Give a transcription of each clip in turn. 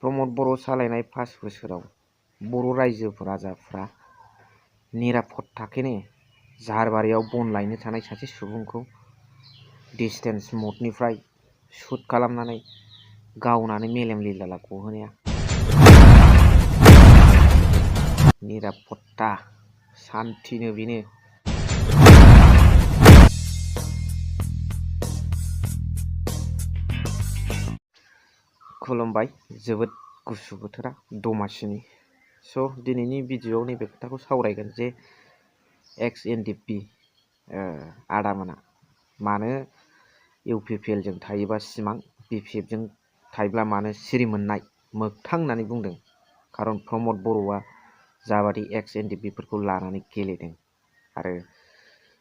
प्रमद बर' सालायनाय 5 बोसोराव बर' रायजो राजाफ्रा निरापद थाखोनि जाहारबारियाव बन लायनो थानाय सासे सुबुंखौ डिस्टेन्स मदनिफ्राय शुट खालामनानै गावनानै मेलेम लिलाला गहोनाया निरापत्ता शान्तिनो बेनो खुलुमबाय जोबोद गुसु बोथोरा दमासिनि दिनैनि भिडिअ'आव नैबे खोथाखौ सावरायगोन जे एक्स एनडिपि आदामोना मानो इउपिपिएल जों थायोबा सिमां बिपिएफ जों थायोब्ला मानो सिरि मोननाय मोगथां होननानै बुंदों खारन प्रमद बर'आ जाबादि एक्स एनडिपिफोरखौ लानानै गेलेदों आरो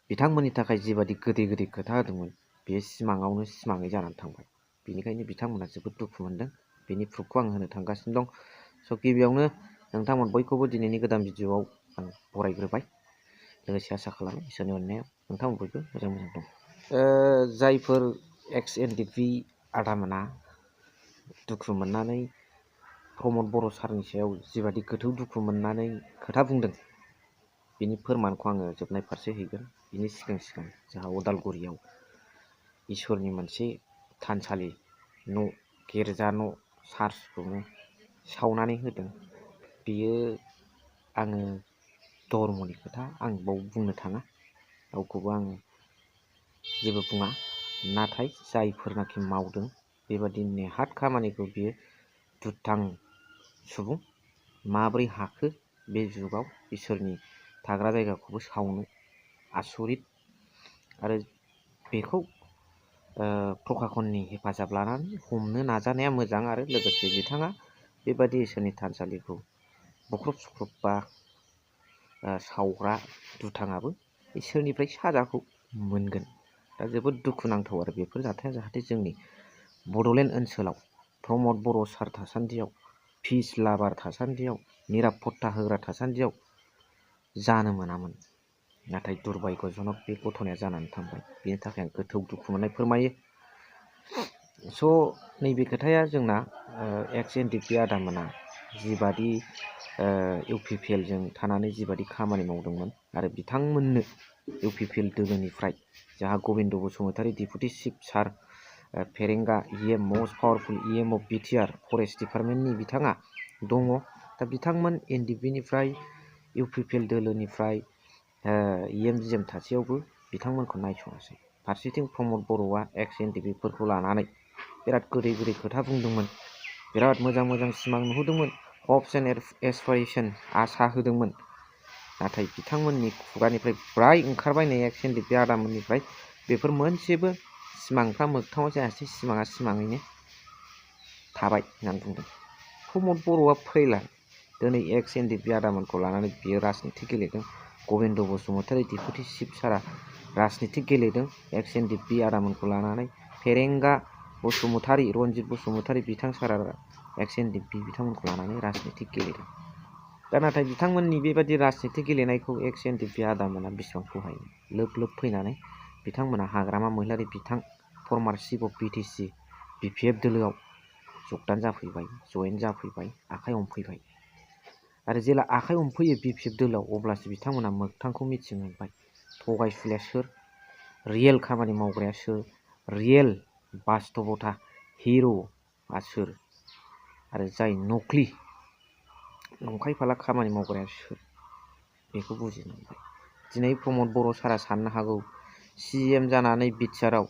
बिथांमोननि थाखाय जिबादि गोदै खोथा होदोंमोन बे सिमाङावनो सिमाङै जानानै थांबाय बेनिखायनो बिथांमोना जोबोद दुखु मोनदों बेनि प्रुफखौ आं होनो थांगासिनो दं गिबियावनो नोंथांमोन बयखौबो दिनैनि गोदान भिडिअ'आव आं बरायग्रोबाय लोगोसे आसा खालामो इसोरनि अननायाव नोंथांमोन बयबो मोजां दं जायफोर एक्स एनडिपि आदामोना दुखु मोननानै प्रमद बर' सारनि सायाव जिबादि गोथौ दुखु मोननानै खोथा बुंदों बिनि फोरमानखौ आङो जोबनाय फारसे हैगोन बिनि सिगां जोंहा उदालगुरियाव इसोरनि मोनसे थानसालि न' गिर्जा न' चार्चखौनो सावनानै होदों बियो आङो धर्मनि खोथा आं बाव बुंनो थाङा रावखौबो आं जेबो बुङा नाथाय जायफोरनाखि मावदों बेबादि नेहाथ खामानिखौ बियो दुथां सुबुं माबोरै हाखो बे जुगाव इसोरनि थाग्रा जायगाखौबो सावनो आसरित आरो बेखौ प्रखाखननि हेफाजाब लानानै हमनो नाजानाया मोजां आरो लोगोसे बिथाङा बेबादि इसोरनि थानसालिखौ बुख्रुब सुख्रुब बा सावग्रा दुथाङाबो इसोरनिफ्राय साजाखौ मोनगोन दा जोबोद दुखुनांथाव आरो बेफोर जाथाया जाहाथे जोंनि बड'लेण्ड ओनसोलाव प्रमद बर' सार थासान्दियाव पिस लाभार थासान्दियाव निरापत्ता होग्रा थासान्दियाव जानो मोनामोन नाथाय दुर्भाग्यजनक बे घटनाया जानानै थांबाय बेनि थाखाय आं गोथौ दुखु मोननाय फोरमायो नैबे खोथाया जोंना एक्स एनडिपि आदामोना जिबादि इउपिपिएल जों थानानै जिबादि खामानि मावदोंमोन आरो बिथांमोननो इउपिपिएल दोलोनिफ्राय जाहा Gobinda Basumatary deputy chief sir फेरेंगा EM most powerful EM of BTR forest डिपार्टमेन्टनि बिथाङा दङ दा बिथांमोन एनडिपिनिफ्राय इउपिपिएल दोलोनिफ्राय इएम जिएम थासेयावबो बिथांमोनखौ नायस'नासै फारसेथिं प्रमद बर'आ एक्स एनडिपिफोरखौ लानानै बिराद गोदै खोथा बुंदोंमोन बिराद मोजां सिमां नुहोदोंमोन हप्स एन्ड एसपिरेशन आसा होदोंमोन नाथाय बिथांमोननि खुगानिफ्राय फ्राय ओंखारबाय नै एक्स एनडिपि आदामोननिफ्राय बेफोर मोनसेबो सिमांफ्रा मोगथाङाव जायासै सिमाङा सिमाङैनो थाबाय होननानै बुंदों प्रमद बर'आ फैला दिनै एक्स एनडिपि आदामोनखौ लानानै बियो राजनिति गेलेदों गबिन्द बसुमतारी डिपुटि चिफ सारा राजनिति गेलेदों एक्स एनडिपि आदामोनखौ लानानै फेरेंगा बसुमतारी रनजित बसुमतारी बिथां सारा एक्स एनडिपि बिथांमोनखौ लानानै राजनिति गेलेदों दा नाथाय बिथांमोननि बेबादि राजनिति गेलेनायखौ एक्स एनडिपि आदामोना बेसेबां सहायनो लोब फैनानै बिथांमोना हाग्रामा महिलारि बिथां फर्मार चिफ अफ बिटिसि बिपिएफ दोलोआव जगदान जाफैबाय जयेन जाफैबाय आखाइ हमफैबाय आरो जेला आखाइ हमफैयो बिपिएफ दोलोआव अब्लासो बिथांमोना मोगथांखौ मिथिमोनबाय थगायसुलाया सोर रियेल खामानि मावग्राया सोर रियेल बास्तबता हिर'आ सोर आरो जाय नख्लि नंखाय फाला खामानि मावग्राया सोर बेखौ बुजिनो मोनबाय दिनै प्रमद बर' सारा साननो हागौ सिएम जानानै बिटिआरआव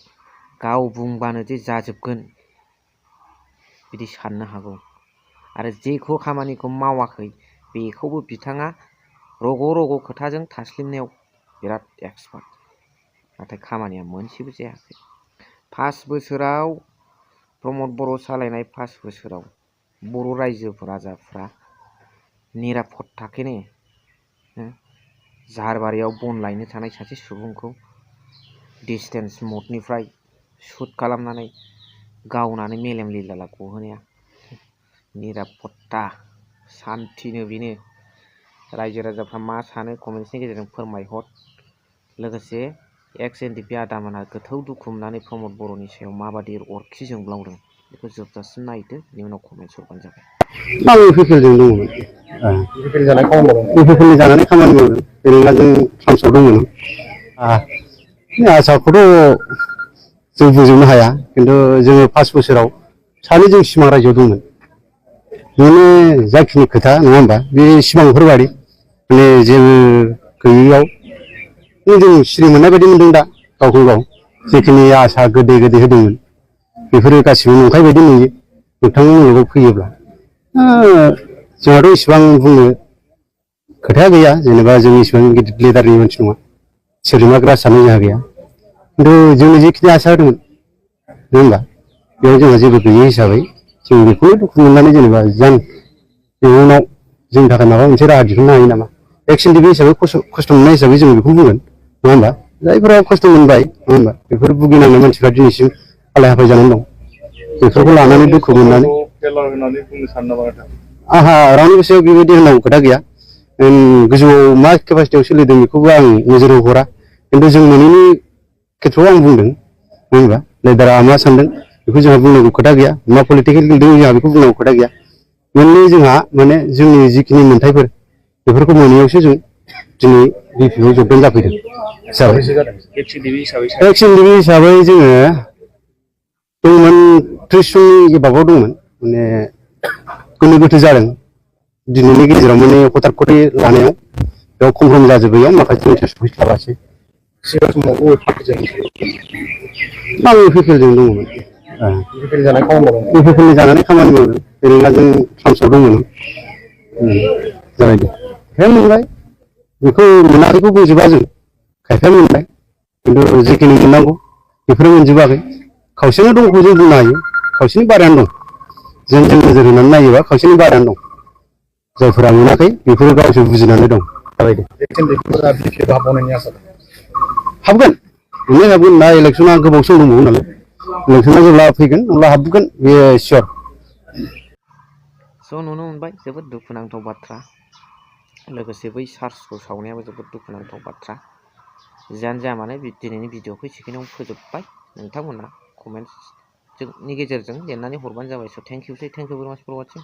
गाव बुंबानो जे जाजोबगोन बिदि साननो हागौ आरो जेखौ खामानिखौ मावाखै बेखौबो बिथाङा रग' खोथाजों थास्लिमनायाव बिराद एक्सपार्ट नाथाय खामानिया मोनसेबो जायाखै 5 बोसोराव प्रमद बर' सालायनाय 5 बोसोराव बर' रायजो राजाफ्रा निरापद थाखोनि जाहारबारियाव बन लायनो थानाय सासे सुबुंखौ डिस्टेन्स मदनिफ्राय शुट खालामनानै गावनानै मेलेम लिलाला गहोनाया निरापत्ता शान्तिनो बेनो रायजो राजाफ्रा मा सानो कमेन्ट्सनि गेजेरजों फोरमायहर लोगोसे एक्स एनडिपि आदामोना गोथौ दुखु मोननानै प्रमद बर'नि सायाव माबादि अरखि जोंब्लावदों बेखौ जोबजासिम नायदो, बेनि उनाव कमेन्ट हरबानो जाबाय। आं इउपिपिएलजों दंमोन। इउपिपिएल जानानै खामानि मावदों। इउपिपिएल जानानै खामानि मावदों। जेनेबा जों ट्रान्सआव दंमोन। आसाखौथ' जों बुंजोबनो हाया, खिन्थु जोङो 5 बोसोराव सानै जों सिमां रायजोआव दंमोन। माने जाखिनि खोथा नङा होमबा, बे सिमांफोरबादि माने जेबो गैयैयाव जों सिरि मोननाय बायदि मोनदों दा गावखौ गाव। जिखिनि आसा गोदै गोदै होदोंमोन बेफोरो गासिबो नंखाय बायदि नुयो नोंथांनि मुलुगाव फैयोब्ला। जोंहाथ' इसिबां बुंनो खोथाया गैया, जेनेबा जों इसिबां गिदिर लिडारनि मानसि नङा, सोद्रोमा ग्रास जानो जोंहा गैया। खिन्थु जोंनो जिखिनि आसा होदोंमोन नङा होमबा, बेयाव जोंहा जेबो गैयै हिसाबै जों बेखौनो दुखु मोननानै जेनेबा इयुनाव जोंनि थाखाय माबा मोनसे राहा दिहुननो हायो नामा, एक्स एन डि बि हिसाबै खस्थ' मोननाय हिसाबै जों बेखौ बुंगोन नङा होमबा। जायफोरा खस्थ' मोनबाय नङा होमबा, बेफोर भुगिनांनाय मानसिफ्रा दिनैसिम हालाय हाफाय जानानै दं। बेफोरखौ लानानै दुखु मोननानै आंहा रावनिबो सायाव बेबायदि होननांगौ खोथा गैया। गोजौआव मा केपासिटियाव सोलिदों बेखौबो आं नोजोर हरा, खिन्थु जों मोनैनि खेथ्रआव आं बुंदों नङा होमबा। लिडारा मा सानदों बेखौ जोंहा बुंनांगौ खोथा गैया, मा पलिटिकेल गेलेदों जोंहा बेखौ बुंनांगौ खोथा गैया। मेनलि जोंहा माने जोंनि जिखिनि मोन्थायफोर बेफोरखौ मोनैयावसो जों दिनै बिपिएफआव जबइन जाफैदों एक्स एन डि बि हिसाबै जोङो दंमोन 30 जननि एबाबाव दंमोन। माने गोनो गोथो जादों दिनैनि गेजेराव, माने हथात खरि लानायाव बेयाव कमफ्रम जाजोबैयाव माखासे सफैस्लाबासै। सिगां समाव बबे पार्टिजों आं इउपिपिएलजों दंमोन। इउपिपिएल जानानै खामानि मावदों। इउपिपिएल जानानै खामानि मावदों। जेनेबा जों ट्रान्सआव दंमोन। जाबाय दे खायफाया मोनबाय, बेखौ मोनाखैखौ बुंजोबा जों, खायफाया मोनबाय, खिन्थु जिखिनि मोननांगौ बेफोरो मोनजोबाखै। खावसेनो दंखौ जों बुंनो हायो, खावसेनि बारायानो दं। जों नोजोर होनानै नायोबा खावसेनि बारायानो दं। जायफोरा मोनाखै बेफोरो गावसोर बुजिनानै दं। जाबाय दे हाबगोन, मोननै हाबगोन। दा इलेक्सना गोबाव सम दंबावो नालाय, इलेक्सना जेब्ला फैगोन अब्ला हाबगोन, बेयो सियर। स' नुनो मोनबाय, जोबोद दुखुनांथाव बाथ्रा। लोगोसे बै चार्चखौ सावनायाबो जोबोद दुखुनांथाव बाथ्रा। जियानो जाया मानो दिनैनि भिडिअखौ एसेखिनियावनो फोजोबबाय। नोंथांमोना कमेन्टनि गेजेरजों लिरनानै हरबानो जाबाय। स' थेंक इउ भेरि माच फर वाचिं।